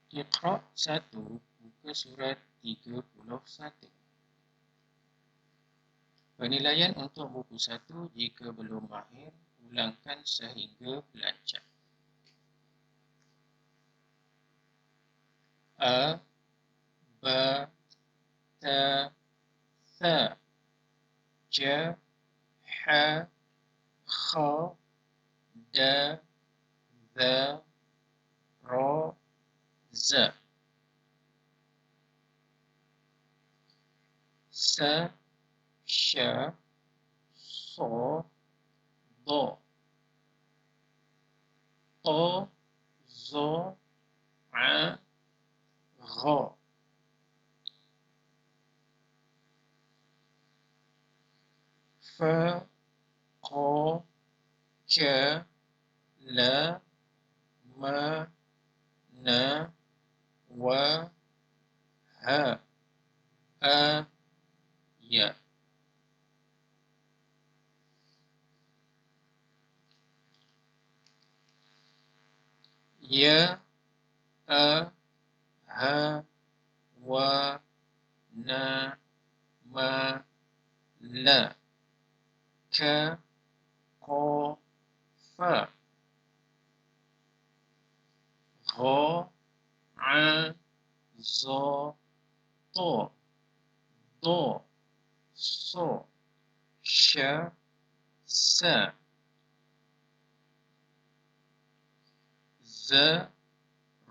Iqra 1, buka surat 31. Penilaian untuk buku 1 jika belum mahir, ulangkan sehingga belajar. A, ba, ta, tha, ja, ha, kha, da, dha, ra, za. Sa, sha, so, do. Ta, za, a, gha. Fa, qa, ka, la, ma, na, wa, ha, a, ya. Ya, a, ha, wa, na, ma, la, ka, qa, fa. Gha, a, za, ta, da, sa, sha, sa. Za,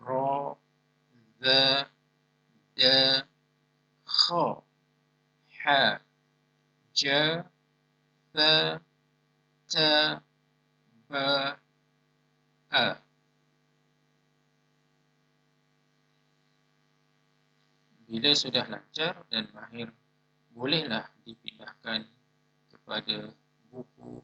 ra, dha, da, kha, ha, ja, tha, ta, ba, a. Bila sudah lancar dan mahir, bolehlah dipindahkan kepada buku